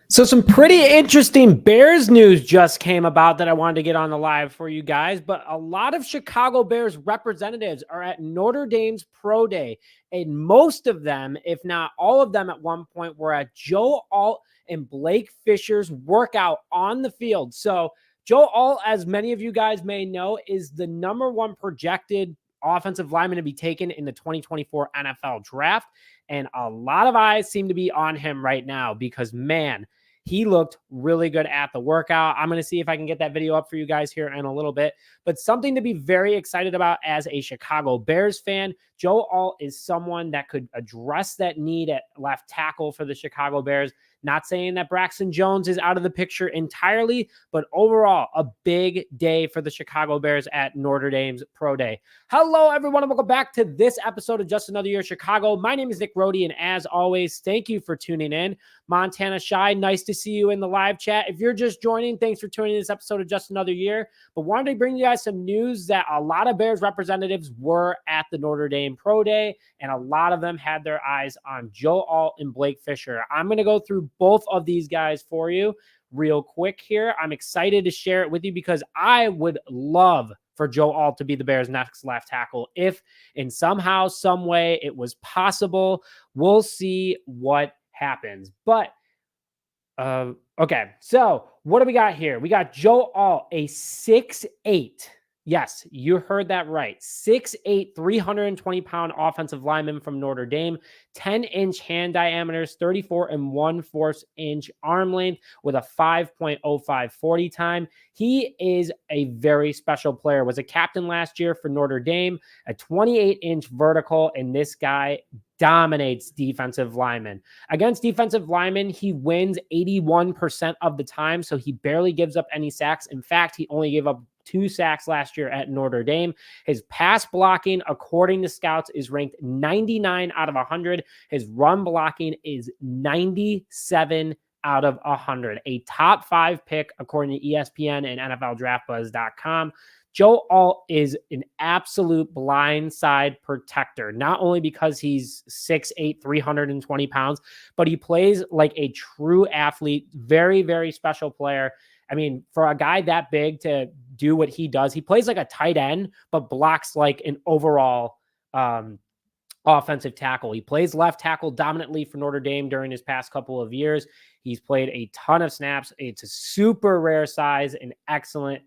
So some pretty interesting Bears news just came about that I wanted to get on the live for you guys, but a lot of Chicago Bears representatives are at Notre Dame's Pro Day, and most of them, if not all of them at one point, were at Joe Alt and Blake Fisher's workout on the field. So Joe Alt, as many of you guys may know, is the number one projected offensive lineman to be taken in the 2024 NFL draft, and a lot of eyes seem to be on him right now because, man, he looked really good at the workout. I'm going to see if I can get that video up for you guys here in a little bit. But something to be very excited about as a Chicago Bears fan, Joe Alt is someone that could address that need at left tackle for the Chicago Bears. Not saying that Braxton Jones is out of the picture entirely, but overall, a big day for the Chicago Bears at Notre Dame's Pro Day. Hello, everyone, and welcome back to this episode of Just Another Year Chicago. My name is Nick Rohde, and as always, thank you for tuning in. Montana Shy, nice to see you in the live chat. If you're just joining, thanks for tuning in this episode of Just Another Year. But wanted to bring you guys some news that a lot of Bears representatives were at the Notre Dame Pro Day, and a lot of them had their eyes on Joe Alt and Blake Fisher. I'm going to go through both of these guys for you real quick here. I'm excited to share it with you because I would love for Joe Alt to be the Bears' next left tackle if in somehow, some way it was possible. We'll see what happens. But okay, so what do we got here? We got Joe Alt, a 6'8". Yes, you heard that right. 6'8", 320-pound offensive lineman from Notre Dame, 10-inch hand diameters, 34 1/4 inch arm length with a 5.05 40 time. He is a very special player. Was a captain last year for Notre Dame, a 28-inch vertical, and this guy dominates defensive linemen. Against defensive linemen, he wins 81% of the time, so he barely gives up any sacks. In fact, he only gave up 2 sacks last year at Notre Dame. His pass blocking, according to scouts, is ranked 99 out of 100. His run blocking is 97 out of 100. A top 5 pick, according to ESPN and NFLDraftBuzz.com. Joe Alt is an absolute blindside protector, not only because he's 6'8", 320 pounds, but he plays like a true athlete, very, very special player. I mean, for a guy that big to do what he does, he plays like a tight end, but blocks like an overall offensive tackle. He plays left tackle dominantly for Notre Dame during his past couple of years. He's played a ton of snaps. It's a super rare size and excellent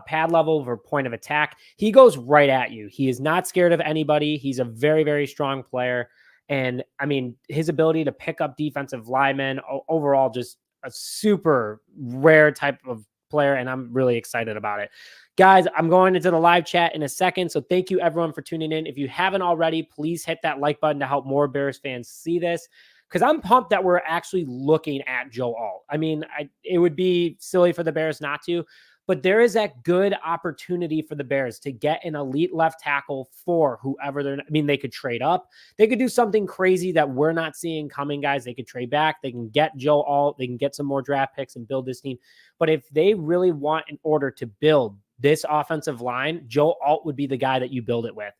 pad level for point of attack. He goes right at you. He is not scared of anybody. He's a very, very strong player. And I mean, his ability to pick up defensive linemen, overall, just a super rare type of player. And I'm really excited about it. Guys, I'm going into the live chat in a second. So thank you everyone for tuning in. If you haven't already, please hit that like button to help more Bears fans see this, because I'm pumped that we're actually looking at Joe Alt. I mean, it would be silly for the Bears not to, but there is that good opportunity for the Bears to get an elite left tackle for whoever they're. I mean, they could trade up. They could do something crazy that we're not seeing coming, guys. They could trade back. They can get Joe Alt. They can get some more draft picks and build this team. But if they really want, in order to build this offensive line, Joe Alt would be the guy that you build it with.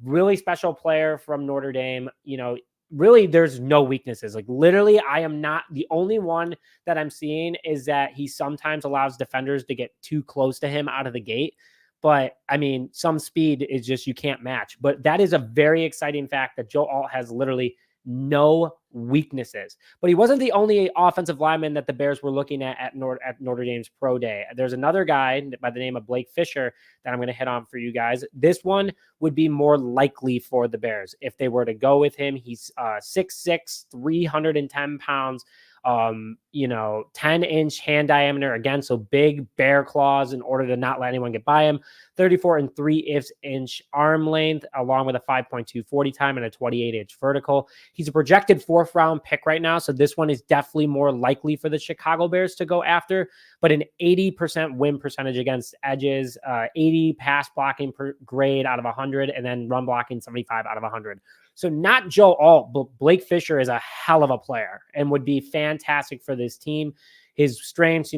Really special player from Notre Dame. You know, really, there's no weaknesses. Like, literally, I am not the only one that I'm seeing is that he sometimes allows defenders to get too close to him out of the gate. But I mean, some speed is just, you can't match. But that is a very exciting fact that Joe Alt has literally no weaknesses. But he wasn't the only offensive lineman that the Bears were looking at Notre Dame's Pro Day. There's another guy by the name of Blake Fisher that I'm going to hit on for you guys. This one would be more likely for the Bears if they were to go with him. He's 6'6", 310 pounds. 10-inch hand diameter again, so big bear claws in order to not let anyone get by him. 34 3/8-inch arm length, along with a 5.2 40 time and a 28-inch vertical. He's a projected 4th round pick right now, so this one is definitely more likely for the Chicago Bears to go after. But an 80% win percentage against edges, 80 pass blocking per grade out of 100, and then run blocking 75 out of 100. So not Joe Alt, but Blake Fisher is a hell of a player and would be fantastic for this team. His strengths,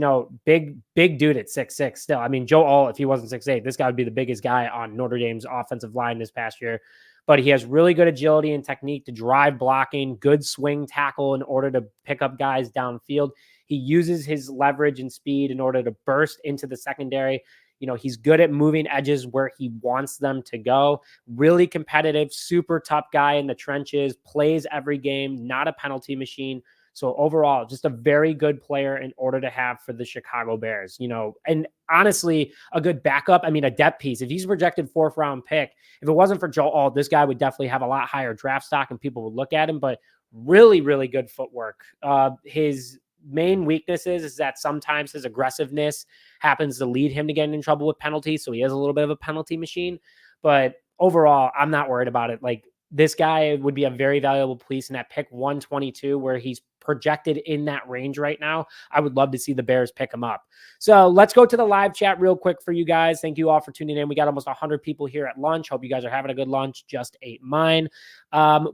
big dude at 6'6" still. I mean, Joe Alt, if he wasn't 6'8", this guy would be the biggest guy on Notre Dame's offensive line this past year. but he has really good agility and technique to drive blocking, good swing tackle in order to pick up guys downfield. He uses his leverage and speed in order to burst into the secondary. He's good at moving edges where he wants them to go. Really competitive, super tough guy in the trenches, plays every game, not a penalty machine. So overall, just a very good player in order to have for the Chicago Bears, and honestly, a good backup. A depth piece. If he's projected 4th round pick, if it wasn't for Joe Alt, this guy would definitely have a lot higher draft stock and people would look at him, but really, really good footwork. His main weaknesses is that sometimes his aggressiveness happens to lead him to getting in trouble with penalties. So he has a little bit of a penalty machine, but overall, I'm not worried about it. Like, this guy would be a very valuable piece in that pick 122, where he's projected in that range right now. I would love to see the Bears pick him up. So let's go to the live chat real quick for you guys. Thank you all for tuning in. We got almost 100 people here at lunch. Hope you guys are having a good lunch. Just ate mine.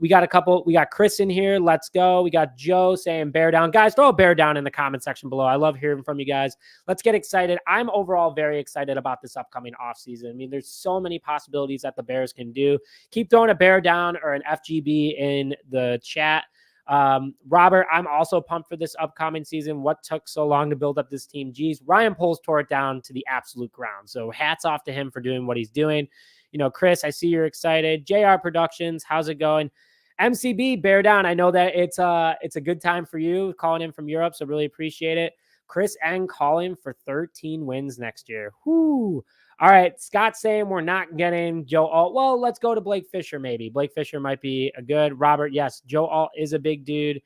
We got Chris in here. Let's go. We got Joe saying bear down. Guys, throw a bear down in the comment section below. I love hearing from you guys. Let's get excited. I'm overall very excited about this upcoming offseason. There's so many possibilities that the Bears can do. Keep throwing a bear down or an FGB in the chat. Robert, I'm also pumped for this upcoming season. What took so long to build up this team? Geez, Ryan Poles tore it down to the absolute ground. So hats off to him for doing what he's doing. Chris, I see you're excited. JR Productions, how's it going? MCB, bear down. I know that it's a good time for you calling in from Europe, so really appreciate it. Chris N calling for 13 wins next year. Whoo. All right, Scott saying we're not getting Joe Alt. Well, let's go to Blake Fisher maybe. Blake Fisher might be a good. Robert, yes, Joe Alt is a big dude.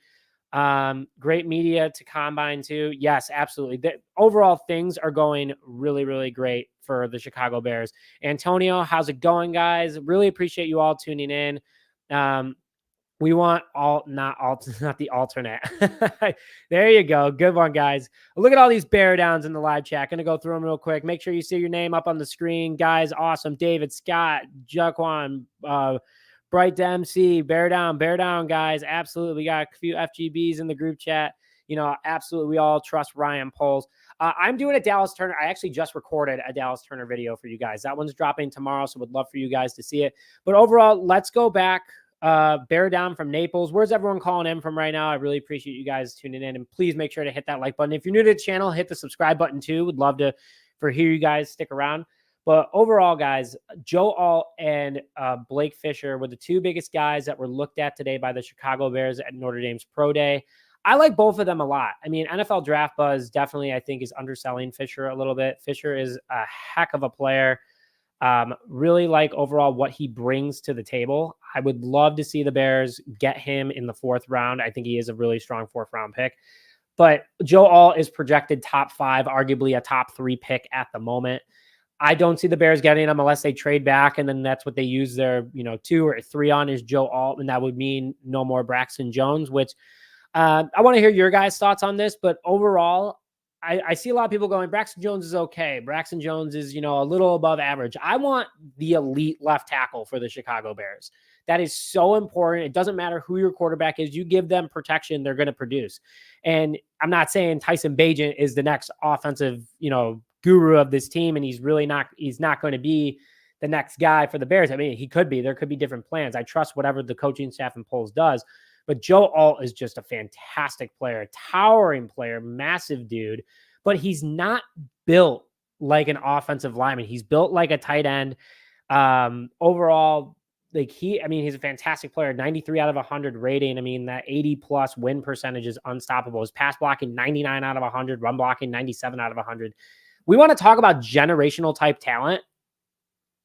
Great media to combine too. Yes, absolutely. Overall, things are going really, really great for the Chicago Bears. Antonio, how's it going, guys? Really appreciate you all tuning in. We want not the alternate. There you go. Good one, guys. Look at all these bear downs in the live chat. Gonna go through them real quick. Make sure you see your name up on the screen, guys. Awesome. David, Scott, Jaquan, Bright MC, bear down, guys. Absolutely. We got a few FGBs in the group chat. Absolutely. We all trust Ryan Poles. I'm doing a Dallas Turner. I actually just recorded a Dallas Turner video for you guys. That one's dropping tomorrow, so would love for you guys to see it. But overall, let's go back. Bear down from Naples. Where's everyone calling in from right now? I really appreciate you guys tuning in, and please make sure to hit that like button. If you're new to the channel, hit the subscribe button too. Would love to hear you guys stick around. But overall, guys, Joe Alt and Blake Fisher were the two biggest guys that were looked at today by the Chicago Bears at Notre Dame's Pro Day. I like both of them a lot. NFL Draft Buzz definitely, I think, is underselling Fisher a little bit. Fisher is a heck of a player. Really like overall what he brings to the table. I would love to see the Bears get him in the 4th round. I think he is a really strong 4th round pick. But Joe Alt is projected top 5, arguably a top 3 pick at the moment. I don't see the Bears getting him unless they trade back, and then that's what they use their 2 or 3 on is Joe Alt, and that would mean no more Braxton Jones, which I want to hear your guys' thoughts on this. But overall, I see a lot of people going, Braxton Jones is okay. Braxton Jones is, a little above average. I want the elite left tackle for the Chicago Bears. That is so important. It doesn't matter who your quarterback is. You give them protection, they're going to produce. And I'm not saying Tyson Bagent is the next offensive, guru of this team, and he's not going to be the next guy for the Bears. He could be. There could be different plans. I trust whatever the coaching staff and Poles does. But Joe Alt is just a fantastic player, towering player, massive dude. But he's not built like an offensive lineman. He's built like a tight end. Overall, he's a fantastic player. 93 out of 100 rating. That 80+ win percentage is unstoppable. His pass blocking 99 out of 100, run blocking 97 out of 100. We want to talk about generational type talent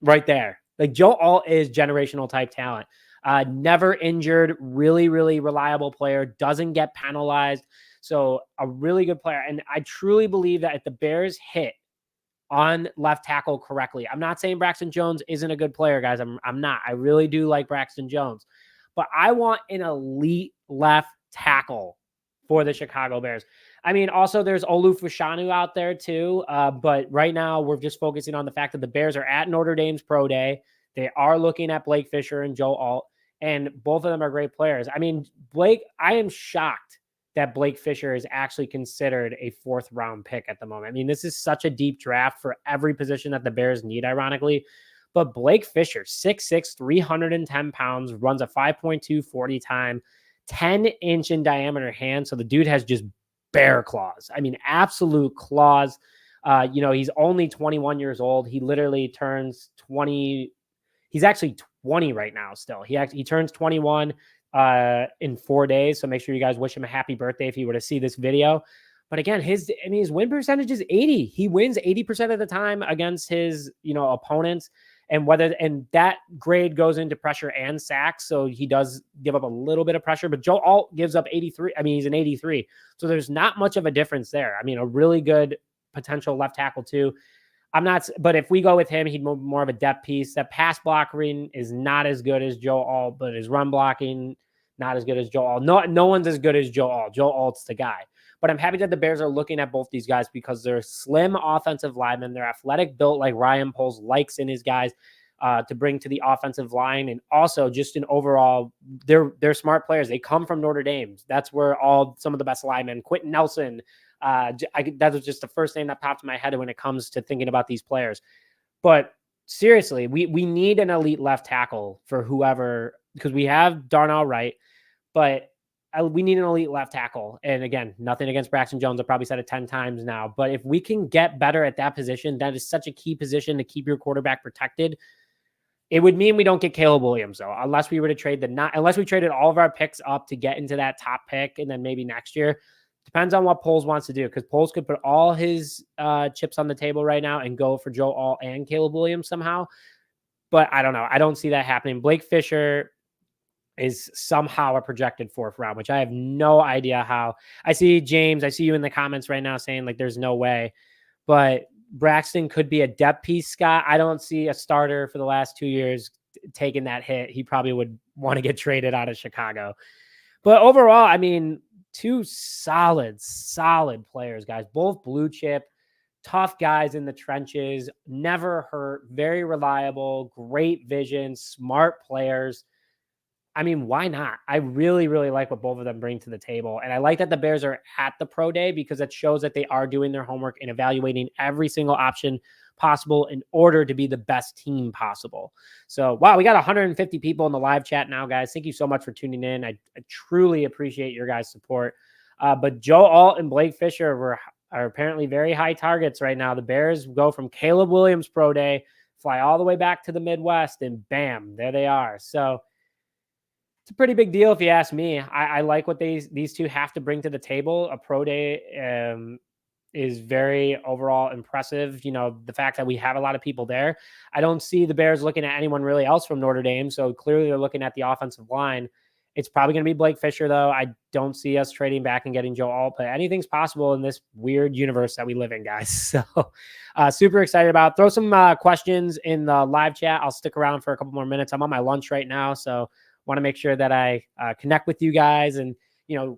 right there. Like, Joe Alt is generational type talent. Never injured, really, really reliable player, doesn't get penalized. So a really good player. And I truly believe that if the Bears hit on left tackle correctly, I'm not saying Braxton Jones isn't a good player, guys. I'm not. I really do like Braxton Jones. But I want an elite left tackle for the Chicago Bears. Also there's Olu Fashanu out there too. But right now we're just focusing on the fact that the Bears are at Notre Dame's Pro Day. They are looking at Blake Fisher and Joe Alt, and both of them are great players. I am shocked that Blake Fisher is actually considered a 4th round pick at the moment. This is such a deep draft for every position that the Bears need, ironically. But Blake Fisher, 6'6", 310 pounds, runs a 5.2 40 time, 10-inch in diameter hand. So the dude has just bear claws. I mean, absolute claws. He's only 21 years old. He literally turns 20. He's actually 20 right now still. He turns 21 in 4 days. So make sure you guys wish him a happy birthday if he were to see this video. But again, his win percentage is 80. He wins 80% of the time against his, opponents. And that grade goes into pressure and sacks. So he does give up a little bit of pressure, but Joe Alt gives up 83. I mean, he's an 83. So there's not much of a difference there. I mean, a really good potential left tackle too. But if we go with him, he'd more of a depth piece. That pass blocking is not as good as Joe Alt, but his run blocking, not as good as Joe Alt. No one's as good as Joe Alt. Joe Alt's the guy. But I'm happy that the Bears are looking at both these guys because they're slim offensive linemen. They're athletic, built like Ryan Poles likes in his guys to bring to the offensive line. And also just in overall, they're smart players. They come from Notre Dame. That's where some of the best linemen, Quentin Nelson, that was just the first name that popped in my head when it comes to thinking about these players. But seriously, we need an elite left tackle for whoever, because we have Darnell Wright, but we need an elite left tackle. And again, nothing against Braxton Jones. I've probably said it 10 times now, but if we can get better at that position, that is such a key position to keep your quarterback protected. It would mean we don't get Caleb Williams though, unless we were to unless we traded all of our picks up to get into that top pick. And then maybe next year, depends on what Poles wants to do, because Poles could put all his chips on the table right now and go for Joe Alt and Caleb Williams somehow. But I don't know. I don't see that happening. Blake Fisher is somehow a projected 4th round, which I have no idea how. I see James, I see you in the comments right now saying like there's no way. But Braxton could be a depth piece, Scott. I don't see a starter for the last 2 years taking that hit. He probably would want to get traded out of Chicago. But overall, I mean, 2 solid players, guys. Both blue chip, tough guys in the trenches, never hurt, very reliable, great vision, smart players. I mean, why not? I really, really like what both of them bring to the table. And I like that the Bears are at the pro day because it shows that they are doing their homework and evaluating every single option possible in order to be the best team possible. So, wow, we got 150 people in the live chat now, guys. Thank you so much for tuning in. I truly appreciate your guys' support. But Joe Alt and Blake Fisher are apparently very high targets right now. The Bears go from Caleb Williams pro day, fly all the way back to the Midwest, and bam, there they are. So it's a pretty big deal if you ask me. I like what these two have to bring to the table. A pro day is very overall impressive. The fact that we have a lot of people there. I don't see the Bears looking at anyone really else from Notre Dame. So clearly they're looking at the offensive line. It's probably going to be Blake Fisher, though. I don't see us trading back and getting Joe Alt, but anything's possible in this weird universe that we live in, guys. So super excited about it. Throw some questions in the live chat. I'll stick around for a couple more minutes. I'm on my lunch right now, so want to make sure that I connect with you guys and,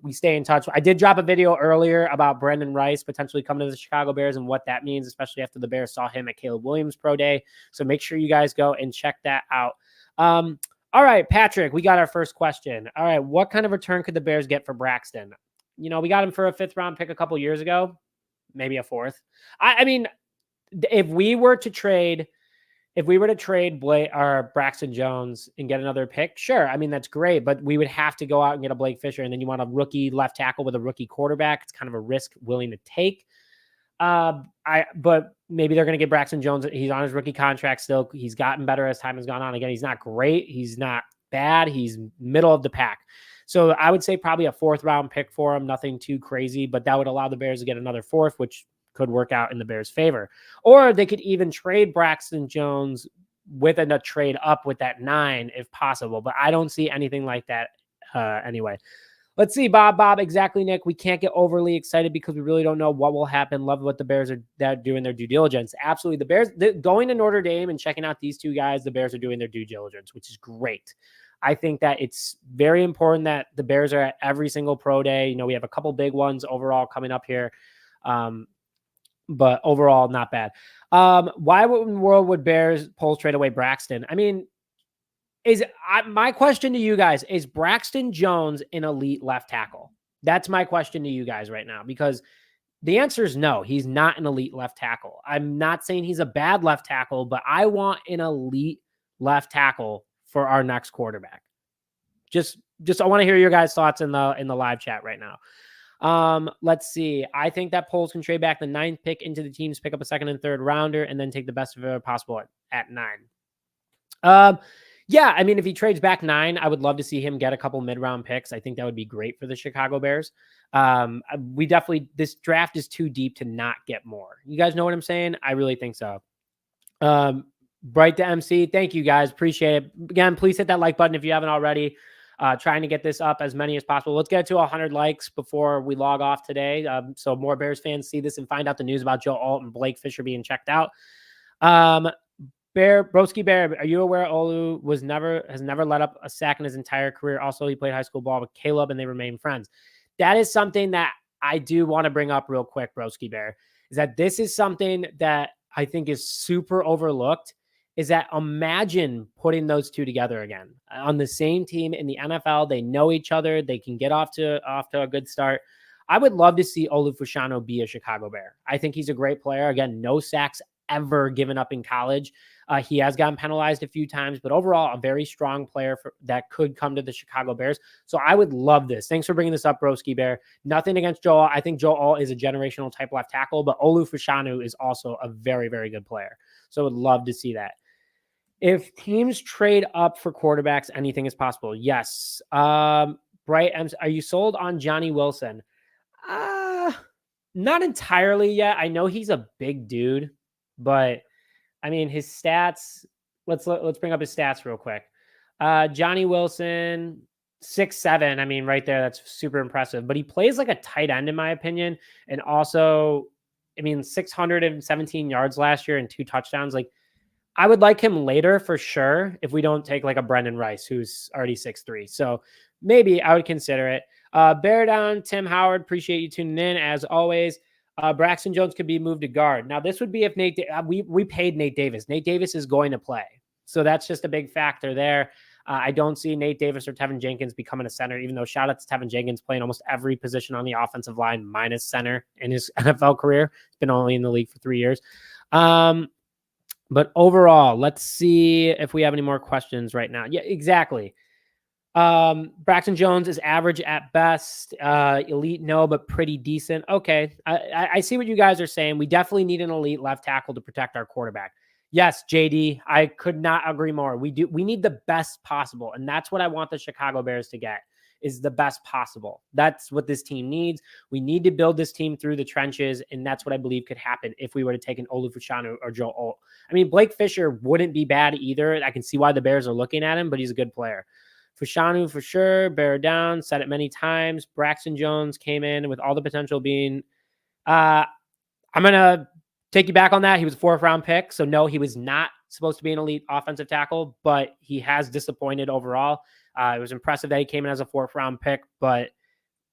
we stay in touch. I did drop a video earlier about Brendan Rice potentially coming to the Chicago Bears and what that means, especially after the Bears saw him at Caleb Williams pro day. So make sure you guys go and check that out. All right, Patrick, we got our first question. All right, what kind of return could the Bears get for Braxton? We got him for a 5th round pick a couple years ago, maybe a 4th. I mean, if we were to trade Blake or Braxton Jones and get another pick, sure. I mean, that's great, but we would have to go out and get a Blake Fisher, and then you want a rookie left tackle with a rookie quarterback. It's kind of a risk willing to take. But maybe they're going to get Braxton Jones. He's on his rookie contract still. He's gotten better as time has gone on. Again, he's not great. He's not bad. He's middle of the pack. So I would say probably a 4th round pick for him. Nothing too crazy, but that would allow the Bears to get another 4th, which could work out in the Bears' favor. Or they could even trade Braxton Jones with a trade up with that 9 if possible. But I don't see anything like that anyway. Let's see, Bob, exactly, Nick. We can't get overly excited because we really don't know what will happen. Love what the Bears are doing their due diligence. Absolutely. The Bears going to Notre Dame and checking out these 2 guys, the Bears are doing their due diligence, which is great. I think that it's very important that the Bears are at every single pro day. We have a couple big ones overall coming up here. But overall, not bad. Why in the world would Bears Poles trade away Braxton? I mean, my question to you guys, is Braxton Jones an elite left tackle? That's my question to you guys right now, because The answer is no. He's not an elite left tackle. I'm not saying he's a bad left tackle, but I want an elite left tackle for our next quarterback. Just I want to hear your guys' thoughts in the live chat right now. Let's see. I think that Poles can trade back the 9th pick into the teams, pick up a 2nd and 3rd rounder, and then take the best of it possible at 9. Yeah, I mean, if he trades back 9, I would love to see him get a couple mid-round picks. I think that would be great for the Chicago Bears. This draft is too deep to not get more. You guys know what I'm saying? I really think so. Bright to MC. Thank you guys. Appreciate it. Again, please hit that like button if you haven't already. Trying to get this up as many as possible. Let's get to 100 likes before we log off today. So more Bears fans see this and find out the news about Joe Alt and Blake Fisher being checked out. Broski Bear, are you aware Olu has never let up a sack in his entire career? Also, he played high school ball with Caleb and they remain friends. That is something that I do want to bring up real quick, Broski Bear, is that this is something that I think is super overlooked. Is that imagine putting those two together again on the same team in the NFL. They know each other. They can get off to a good start. I would love to see Olu Fashanu be a Chicago Bear. I think he's a great player. Again, no sacks ever given up in college. He has gotten penalized a few times, but overall, a very strong player that could come to the Chicago Bears. So I would love this. Thanks for bringing this up, Broski Bear. Nothing against Joel. I think Joel is a generational type left tackle, but Olu Fashanu is also a very, very good player. So I would love to see that. If teams trade up for quarterbacks, anything is possible. Yes. Bright, are you sold on Johnny Wilson? Not entirely yet. I know he's a big dude, but I mean, his stats, let's bring up his stats real quick. Johnny Wilson, 6'7". I mean, right there, that's super impressive. But he plays like a tight end, in my opinion. And also, I mean, 617 yards last year and 2 touchdowns. Like, I would like him later for sure if we don't take like a Brendan Rice, who's already 6'3". So maybe I would consider it. Bear down, Tim Howard. Appreciate you tuning in as always. Braxton Jones could be moved to guard. Now, this would be if we paid Nate Davis. Nate Davis is going to play. So that's just a big factor there. I don't see Nate Davis or Tevin Jenkins becoming a center, even though shout out to Tevin Jenkins playing almost every position on the offensive line minus center in his NFL career. He's been only in the league for 3 years. But overall, let's see if we have any more questions right now. Yeah, exactly. Braxton Jones is average at best. Elite, no, but pretty decent. Okay. I see what you guys are saying. We definitely need an elite left tackle to protect our quarterback. Yes, JD, I could not agree more. We need the best possible. And that's what I want the Chicago Bears to get, is the best possible. That's what this team needs. We need to build this team through the trenches. And that's what I believe could happen if we were to take an Olu Fashanu or Joe Alt. I mean, Blake Fisher wouldn't be bad either. I can see why the Bears are looking at him, but he's a good player. Fashanu for sure. Bear down. Said it many times. Braxton Jones came in with all the potential being. I'm going to take you back on that. He was a 4th round pick. So no, he was not supposed to be an elite offensive tackle, but he has disappointed overall. It was impressive that he came in as a 4th round pick, but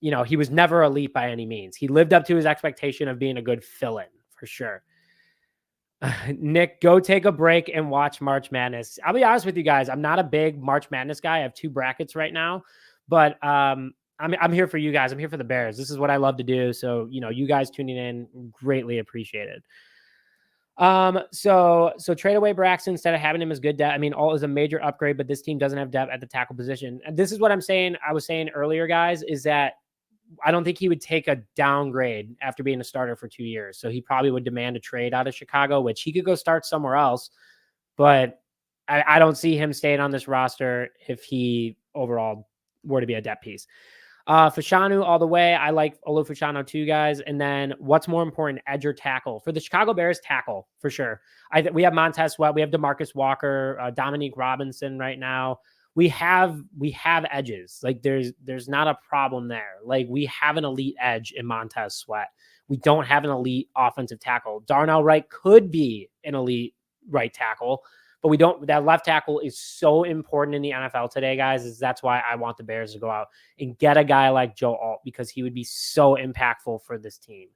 you know, he was never elite by any means. He lived up to his expectation of being a good fill-in for sure. Nick, go take a break and watch March Madness. I'll be honest with you guys. I'm not a big March Madness guy. I have 2 brackets right now, but I'm here for you guys. I'm here for the Bears. This is what I love to do. So, you know, you guys tuning in, greatly appreciated. So trade away Braxton instead of having him as good depth. I mean, all is a major upgrade, but this team doesn't have depth at the tackle position. And this is what I'm saying. I was saying earlier, guys, is that I don't think he would take a downgrade after being a starter for 2 years. So he probably would demand a trade out of Chicago, which he could go start somewhere else. But I don't see him staying on this roster if he overall were to be a depth piece. Fashanu all the way. I like Olu Fashanu too, guys. And then what's more important, edge or tackle? For the Chicago Bears, tackle for sure. We have Montez Sweat. We have DeMarcus Walker, Dominique Robinson right now. We have edges. Like there's not a problem there. Like we have an elite edge in Montez Sweat. We don't have an elite offensive tackle. Darnell Wright could be an elite right tackle, but we don't. That left tackle is so important in the NFL today, guys. That's why I want the Bears to go out and get a guy like Joe Alt, because he would be so impactful for this team.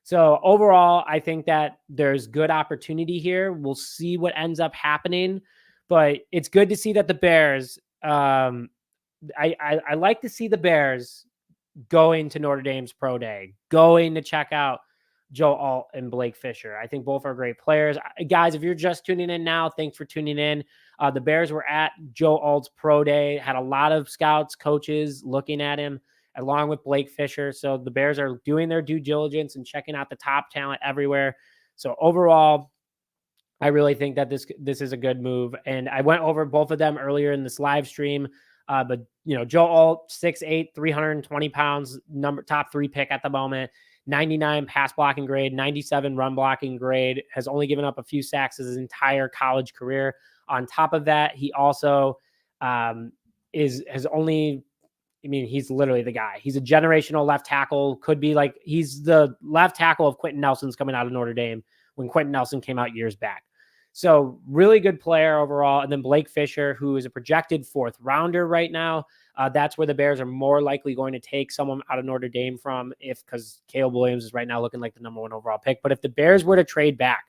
So overall, I think that there's good opportunity here. We'll see what ends up happening, but it's good to see that the Bears. I like to see the Bears going to Notre Dame's pro day, going to check out Joe Alt and Blake Fisher. I think both are great players. Guys, if you're just tuning in now, thanks for tuning in. The Bears were at Joe Alt's pro day, had a lot of scouts, coaches looking at him along with Blake Fisher. So the Bears are doing their due diligence and checking out the top talent everywhere. So overall, I really think that this is a good move. And I went over both of them earlier in this live stream. But Joe Alt, 6'8", 320 pounds, top 3 pick at the moment, 99 pass blocking grade, 97 run blocking grade, has only given up a few sacks his entire college career. On top of that, he also he's literally the guy. He's a generational left tackle. Could be like, he's the left tackle of Quentin Nelson's coming out of Notre Dame when Quentin Nelson came out years back. So really good player overall. And then Blake Fisher, who is a projected 4th rounder right now. That's where the Bears are more likely going to take someone out of Notre Dame from, because Caleb Williams is right now looking like the number 1 overall pick. But if the Bears were to trade back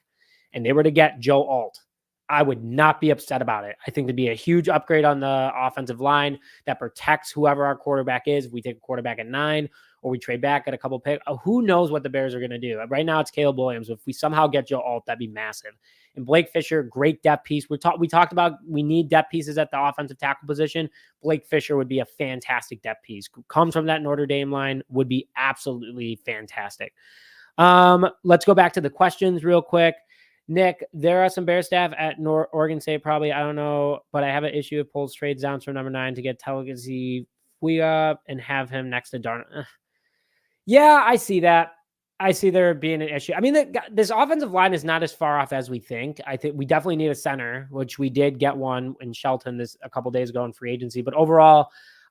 and they were to get Joe Alt, I would not be upset about it. I think there'd be a huge upgrade on the offensive line that protects whoever our quarterback is. If we take a quarterback at 9 or we trade back at a couple picks, who knows what the Bears are going to do. Right now it's Caleb Williams. If we somehow get Joe Alt, that'd be massive. And Blake Fisher, great depth piece. We talked about we need depth pieces at the offensive tackle position. Blake Fisher would be a fantastic depth piece. Comes from that Notre Dame line, would be absolutely fantastic. Let's go back to the questions real quick. Nick, there are some Bear staff at Oregon State, probably, I don't know, but I have an issue with pulls trades down from number 9 to get Telagazi Fuia and have him next to Darn. Yeah, I see that. I see there being an issue. I mean, this offensive line is not as far off as we think. I think we definitely need a center, which we did get one in Shelton a couple days ago in free agency. But overall,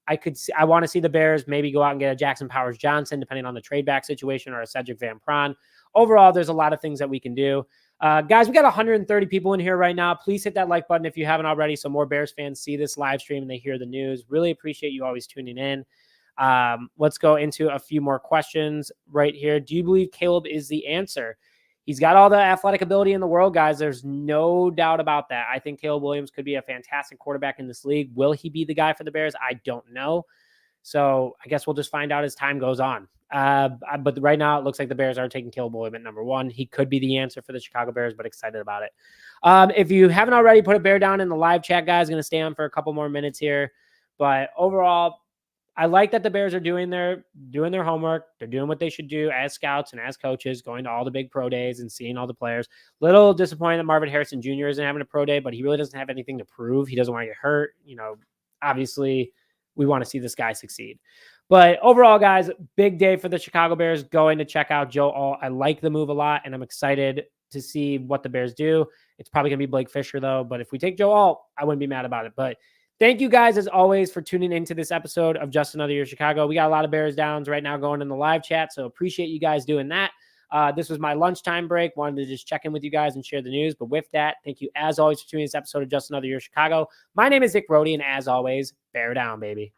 I want to see the Bears maybe go out and get a Jackson Powers Johnson, depending on the trade back situation, or a Cedric Van Pran. Overall, there's a lot of things that we can do. Guys, we got 130 people in here right now. Please hit that like button if you haven't already, so more Bears fans see this live stream and they hear the news. Really appreciate you always tuning in. Let's go into a few more questions right here. Do you believe Caleb is the answer? He's got all the athletic ability in the world, guys. There's no doubt about that. I think Caleb Williams could be a fantastic quarterback in this league. Will he be the guy for the Bears? I don't know. So I guess we'll just find out as time goes on. But right now it looks like the Bears are taking Caleb Williams at number 1. He could be the answer for the Chicago Bears, but excited about it. If you haven't already, put a bear down in the live chat, guys. Going to stay on for a couple more minutes here. But overall, I like that the Bears are doing their homework. They're doing what they should do as scouts and as coaches, going to all the big pro days and seeing all the players. Little disappointed that Marvin Harrison Jr. isn't having a pro day, but he really doesn't have anything to prove. He doesn't want to get hurt. Obviously we want to see this guy succeed. But overall, guys, big day for the Chicago Bears, going to check out Joe Alt. I like the move a lot, and I'm excited to see what the Bears do. It's probably going to be Blake Fisher, though. But if we take Joe Alt, I wouldn't be mad about it. But thank you guys, as always, for tuning into this episode of Just Another Year Chicago. We got a lot of Bears downs right now going in the live chat, so appreciate you guys doing that. This was my lunchtime break. Wanted to just check in with you guys and share the news. But with that, thank you, as always, for tuning in this episode of Just Another Year Chicago. My name is Nick Brody, and as always, bear down, baby.